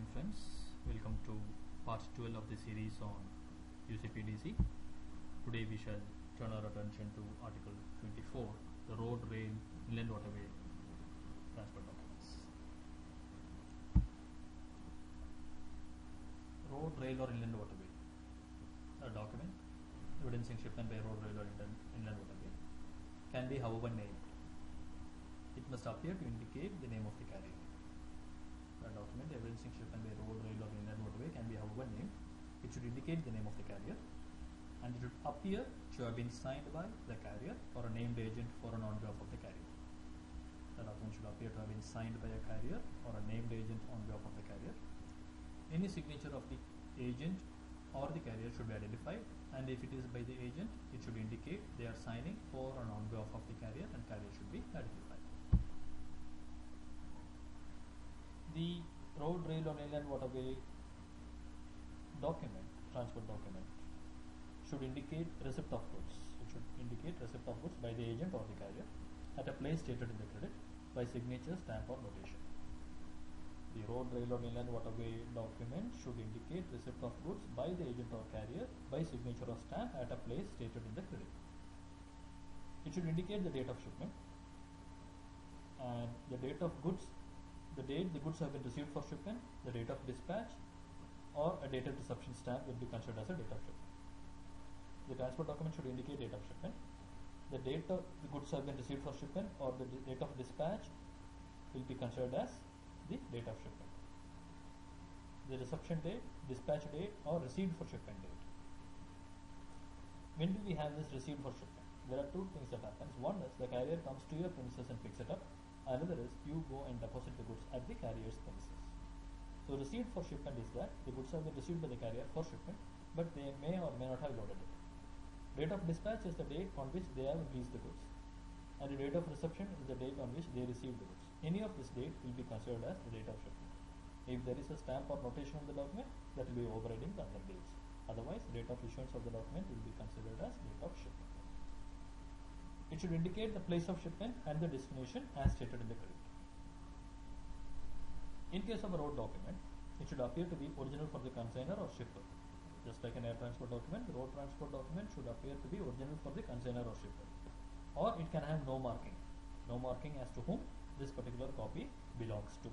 morning friends, welcome to part 12 of the series on UCP DC. Today we shall turn our attention to article 24, the road, rail, inland waterway transport documents. Road, rail or inland waterway, a document evidencing shipment by road, rail or inland waterway can be however named. It must appear to indicate the name of the carrier. A document evidencing shipment by road, rail or inland waterway can be however named. It should indicate the name of the carrier, and it should appear to have been signed by the carrier or a named agent for an on behalf of the carrier. The document should appear to have been signed by a carrier or a named agent on behalf of the carrier. Any signature of the agent or the carrier should be identified, and if it is by the agent, it should indicate they are signing for an on behalf of the carrier, and carrier should be identified. The road, rail or inland waterway document, transport document, should indicate receipt of goods. It should indicate receipt of goods by the agent or the carrier at a place stated in the credit by signature, stamp or notation. The road, rail or inland waterway document should indicate receipt of goods by the agent or carrier by signature or stamp at a place stated in the credit. It should indicate the date of shipment and the date of goods, the date the goods have been received for shipment, the date of dispatch, or a dated reception stamp will be considered as a date of shipment. The transport document should indicate date of shipment. The date of the goods have been received for shipment or the date of dispatch will be considered as the date of shipment. The reception date, dispatch date, or received for shipment date. When do we have this received for shipment? There are two things that happens. One is the carrier comes to your premises and picks it up. Another is you go and deposit the goods at the carrier's premises. So received for shipment is that the goods have been received by the carrier for shipment, but they may or may not have loaded it. Date of dispatch is the date on which they have released the goods, and the date of reception is the date on which they received the goods. Any of this date will be considered as the date of shipment. If there is a stamp or notation on the document, that will be overriding the other dates. Otherwise, date of issuance of the document will be considered as date of shipment. It should indicate the place of shipment and the destination as stated in the credit. In case of a road document, it should appear to be original for the consignor or shipper. Just like an air transport document, the road transport document should appear to be original for the consignor or shipper. Or it can have no marking as to whom this particular copy belongs to.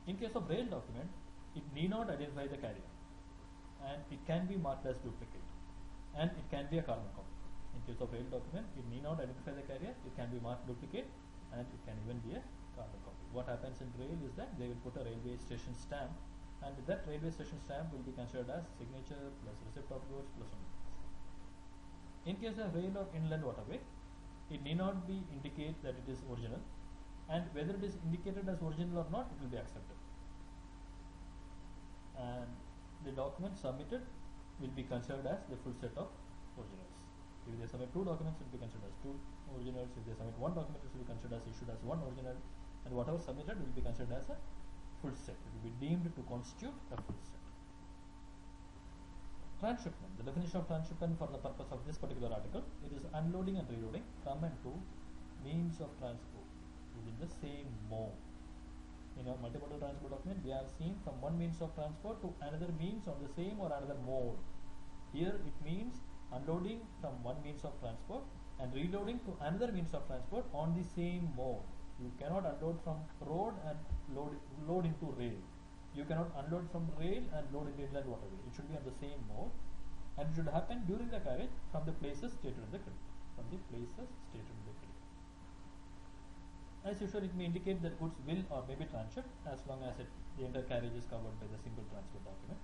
In case of rail document, it need not identify the carrier, and it can be marked as duplicate, and it can be a carbon copy. In case of rail document, it need not identify the carrier, it can be marked duplicate, and it can even be a carbon copy. What happens in rail is that they will put a railway station stamp, and that railway station stamp will be considered as signature plus receipt of goods plus something. In case of rail or inland waterway, it need not be indicate that it is original, and whether it is indicated as original or not, it will be accepted. And the document submitted will be considered as the full set of originals. If they submit two documents, it will be considered as two originals. If they submit one document, it will be considered as issued as one original, and whatever submitted will be considered as a full set. It will be deemed to constitute a full set. Transshipment. The definition of transshipment for the purpose of this particular article, it is unloading and reloading from and to means of transport within the same mode. In our multimodal transport document, we have seen from one means of transport to another means on the same or another mode. Here it means unloading from one means of transport and reloading to another means of transport on the same mode. You cannot unload from road and load into rail. You cannot unload from rail and load into inland waterway. It should be on the same mode, and it should happen during the carriage from the places stated in the credit. As usual, it may indicate that goods will or may be transshipped as long as the entire carriage is covered by the single transport document.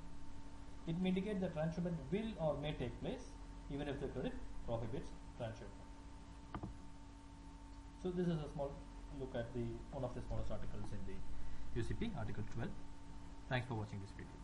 It may indicate that transshipment will or may take place even if the credit prohibits transshipment. So this is a small look at one of the smallest articles in the UCP, Article 12. Thanks for watching this video.